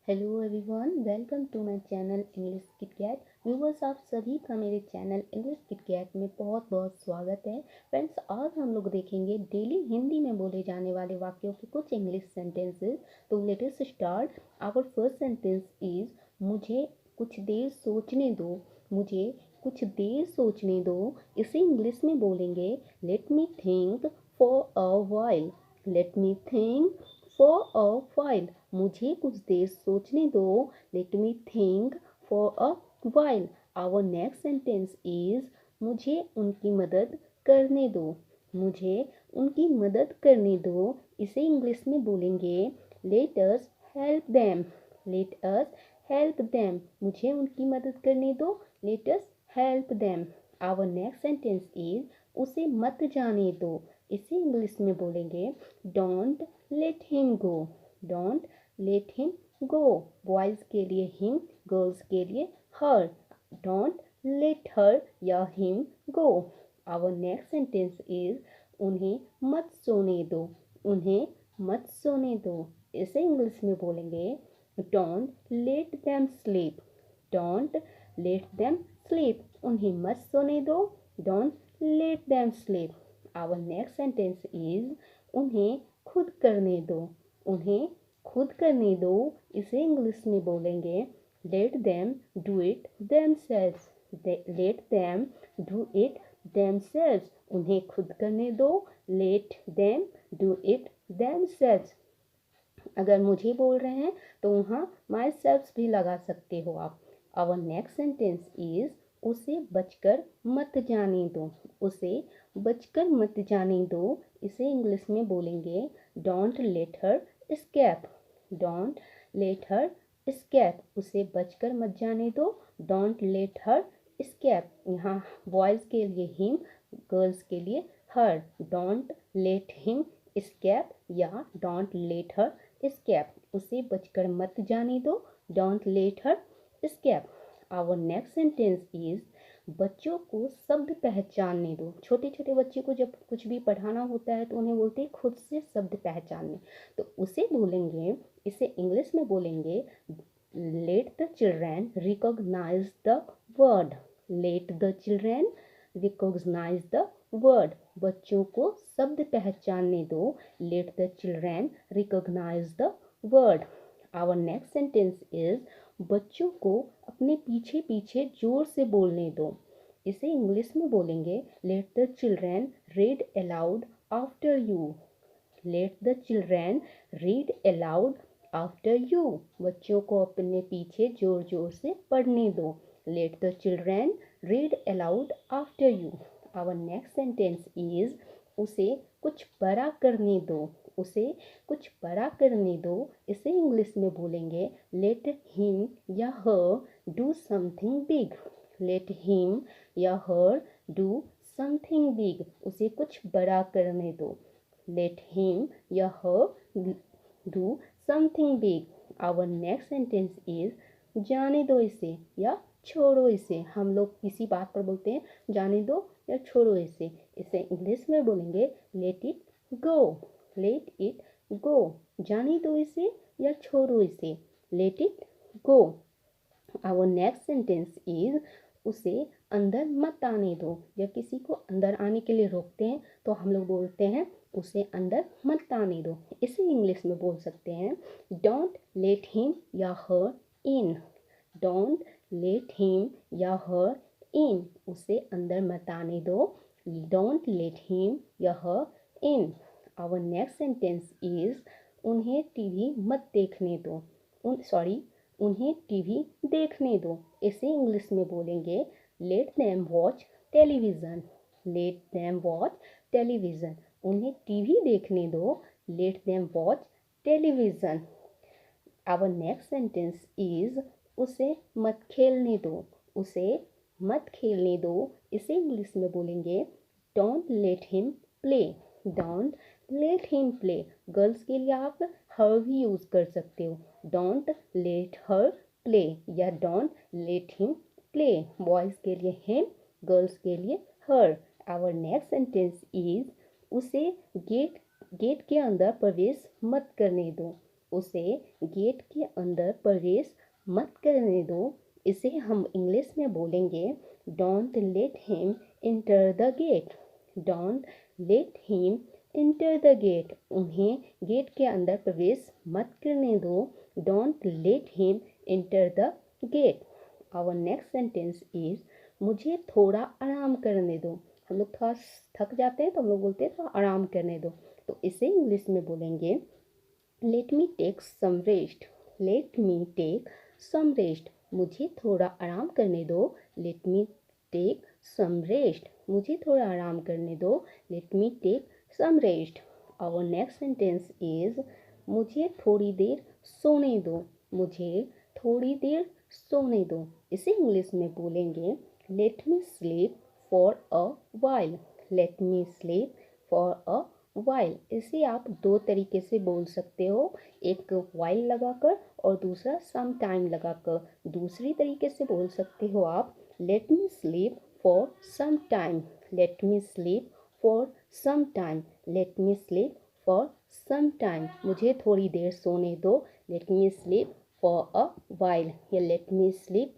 Hello everyone, welcome to my channel English Kit Cat. Viewers, आप सभी का मेरे चैनल इंग्लिश किट कैट में बहुत बहुत स्वागत है। फ्रेंड्स, आज हम लोग देखेंगे डेली हिंदी में बोले जाने वाले वाक्यों के कुछ इंग्लिश सेंटेंसेस। तो let us start. Our first sentence is मुझे कुछ देर सोचने दो। मुझे कुछ देर सोचने दो। इसे इंग्लिश में बोलेंगे let me think for a while. Let me think for a while. मुझे कुछ देर सोचने दो। Let me think for a while. Our next sentence is मुझे उनकी मदद करने दो। मुझे उनकी मदद करने दो। इसे इंग्लिश में बोलेंगे let us help them. Let us help them. मुझे उनकी मदद करने दो। Let us help them. Our next sentence is उसे मत जाने दो। इसे इंग्लिश में बोलेंगे don't let him go. Don't let him go. Boys के लिए हिम, गर्ल्स के लिए हर। डोंट लेट हर या him go. Our next sentence is उन्हें मत सोने दो। उन्हें मत सोने दो। इसे इंग्लिश में बोलेंगे don't let them sleep. Don't let them sleep. उन्हें मत सोने दो। Don't let them sleep. Our next sentence is उन्हें खुद करने दो। उन्हें खुद करने दो। इसे इंग्लिश में बोलेंगे let them do it themselves. Let them do it themselves. उन्हें खुद करने दो। Let them do it themselves. अगर मुझे बोल रहे हैं तो वहाँ माई सेल्फ भी लगा सकते हो आप। आवर नेक्स्ट सेंटेंस इज उसे बचकर मत जाने दो। उसे बचकर मत जाने दो। इसे इंग्लिश में बोलेंगे don't let her escape. Don't let her escape. उसे बचकर मत जाने दो। Don't let her escape. यहाँ बॉयज़ के लिए हिम, गर्ल्स के लिए her. Don't let him escape या डोंट लेट हर एस्केप। उसे बचकर मत जाने दो। Don't let her escape. Our next sentence is बच्चों को शब्द पहचानने दो। छोटे छोटे बच्चे को जब कुछ भी पढ़ाना होता है तो उन्हें बोलते हैं खुद से शब्द पहचानने। तो उसे बोलेंगे, इसे इंग्लिश में बोलेंगे let the children recognise the word. Let the children recognise the word. बच्चों को शब्द पहचानने दो। Let the children recognise the word. Our next sentence is बच्चों को अपने पीछे पीछे जोर से बोलने दो। इसे इंग्लिश में बोलेंगे let the children read aloud after you. Let the children read aloud after you. बच्चों को अपने पीछे जोर जोर से पढ़ने दो। Let the children read aloud after you. Our next sentence is उसे कुछ बड़ा करने दो। उसे कुछ बड़ा करने दो। इसे इंग्लिश में बोलेंगे लेट हिम या her do something big. Late him या हर डू समथिंग बिग। उसे कुछ बड़ा करने दो। लेट हिम या her do something big. Our next sentence is जाने दो इसे या छोड़ो इसे। हम लोग किसी बात पर बोलते हैं जाने दो या छोड़ो इसे। इसे इंग्लिश में बोलेंगे let it go. Let it go. जाने दो इसे या छोड़ो इसे। Let it go. Our next sentence is उसे अंदर मत आने दो। जब किसी को अंदर आने के लिए रोकते हैं तो हम लोग बोलते हैं उसे अंदर मत आने दो। इसे इंग्लिश में बोल सकते हैं डोंट लेट हिम या हर इन। डोंट लेट हिम या हर इन। उसे अंदर मत आने दो। डोंट लेट हिम या हर इन। आवर नेक्स्ट सेंटेंस इज उन्हें टीवी मत देखने दो। उन्हें टीवी देखने दो। इसे इंग्लिश में बोलेंगे let them watch television. Let them watch television. उन्हें टीवी देखने दो। Let them watch television. Our next sentence is उसे मत खेलने दो। उसे मत खेलने दो। इसे इंग्लिश में बोलेंगे don't let him play. Don't let him play. Girls के लिए आप हर भी यूज़ कर सकते हो। डोंट लेट हर प्ले या don't let him play. Boys के लिए हिम, गर्ल्स के लिए हर। आवर नेक्स्ट सेंटेंस इज उसे गेट के अंदर प्रवेश मत करने दो। उसे गेट के अंदर प्रवेश मत करने दो। इसे हम इंग्लिश में बोलेंगे don't let him enter the gate. Don't let him enter the gate. उन्हें गेट के अंदर प्रवेश मत करने दो। Don't let him enter the gate. Our next sentence is मुझे थोड़ा आराम करने दो। हम लोग थोड़ा थक जाते हैं तो हम लोग बोलते हैं थोड़ा आराम करने दो, तो इसे इंग्लिश में बोलेंगे let me take some rest. Let me take some rest. मुझे थोड़ा आराम करने दो। Let me take some rest. मुझे थोड़ा आराम करने दो। Let me take some rest. Our next sentence is मुझे थोड़ी देर सोने दो। मुझे थोड़ी देर सोने दो। इसे इंग्लिश में बोलेंगे let me sleep for a while. Let me sleep for a while. इसे आप दो तरीके से बोल सकते हो, एक वाइल लगाकर और दूसरा सम टाइम लगाकर। दूसरी तरीके से बोल सकते हो आप let me sleep for some time. Let me sleep for some time. Let me sleep for some time. मुझे थोड़ी देर सोने दो। Let me sleep for a while या let me sleep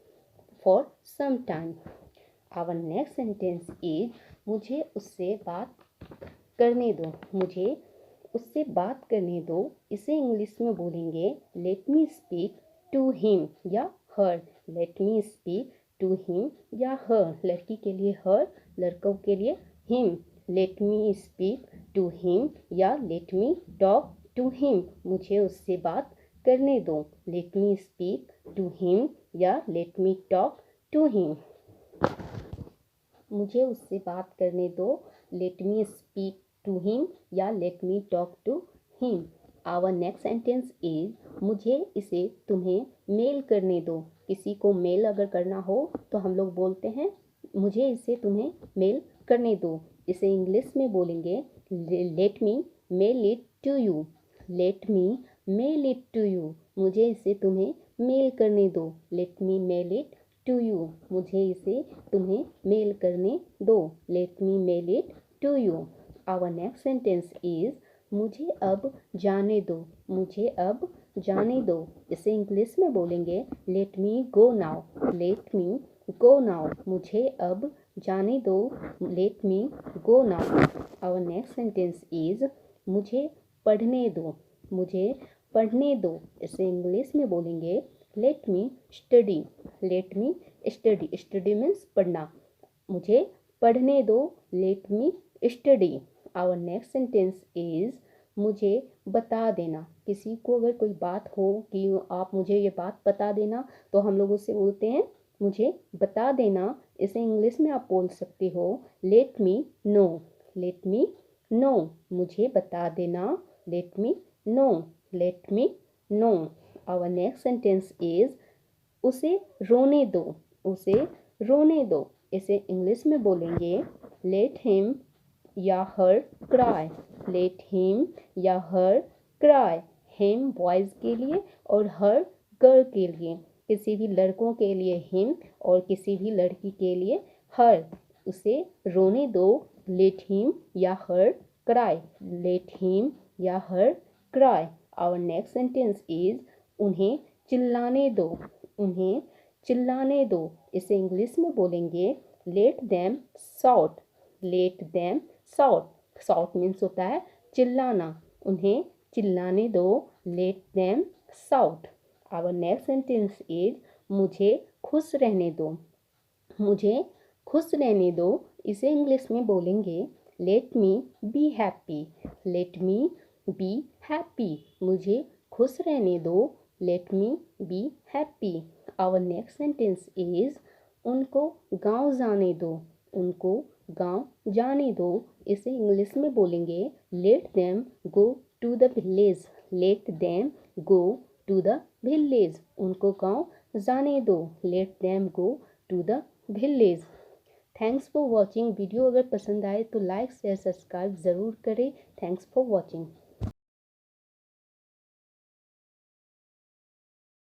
for some time. Our next sentence is मुझे उससे बात करने दो। मुझे उससे बात करने दो। इसे इंग्लिश में बोलेंगे let me speak to him या her. Let me speak to him या हर। लड़की के लिए हर, लड़कों के लिए him. Let me speak to him या let me talk to him. मुझे उससे बात करने दो। Let me speak to him या let me talk to him. मुझे उससे बात करने दो। Let me speak to him या let me talk to him. Our next sentence is मुझे इसे तुम्हें मेल करने दो। किसी को मेल अगर करना हो तो हम लोग बोलते हैं मुझे इसे तुम्हें मेल करने दो। इसे इंग्लिश में बोलेंगे let me mail it to you. Let me mail it to you. मुझे इसे तुम्हें मेल करने दो। Let me mail it to you. मुझे इसे तुम्हें मेल करने दो। Let me mail it to you. Our next sentence is मुझे अब जाने दो। मुझे अब जाने दो। इसे इंग्लिश में बोलेंगे let me go now. Let me go now. मुझे अब जाने दो। Let me go now. Our next sentence is मुझे पढ़ने दो। मुझे पढ़ने दो। इसे इंग्लिश में बोलेंगे let me study. Let me study. Study means पढ़ना। मुझे पढ़ने दो। Let me study. Our next sentence is मुझे बता देना। किसी को अगर कोई बात हो कि आप मुझे ये बात बता देना तो हम लोग उससे बोलते हैं मुझे बता देना। इसे इंग्लिश में आप बोल सकते हो let me know. Let me know. मुझे बता देना। Let me know. Let me know. Our next sentence is उसे रोने दो। उसे रोने दो। इसे इंग्लिश में बोलेंगे लेट हिम या हर क्राई। लेट हिम या हर क्राई। हिम बॉयज़ के लिए और हर गर्ल के लिए। किसी भी लड़कों के लिए हिम और किसी भी लड़की के लिए हर। उसे रोने दो। लेट हिम या हर क्राई। लेट हिम या her cry. Our next sentence is उन्हें चिल्लाने दो। उन्हें चिल्लाने दो। इसे इंग्लिश में बोलेंगे let them shout. Let them shout. Shout means होता है चिल्लाना। उन्हें चिल्लाने दो। Let them shout. Our next sentence is मुझे खुश रहने दो। मुझे खुश रहने दो। इसे इंग्लिश में बोलेंगे let me be happy. Let me be happy. मुझे खुश रहने दो। Let me be happy. Our next sentence is उनको गांव जाने दो। उनको गांव जाने दो। इसे इंग्लिश में बोलेंगे let them go to the village. Let them go to the village. उनको गांव जाने दो। Let them go to the village. Thanks for watching. Video अगर पसंद आए तो लाइक शेयर सब्सक्राइब ज़रूर करें। Thanks for watching.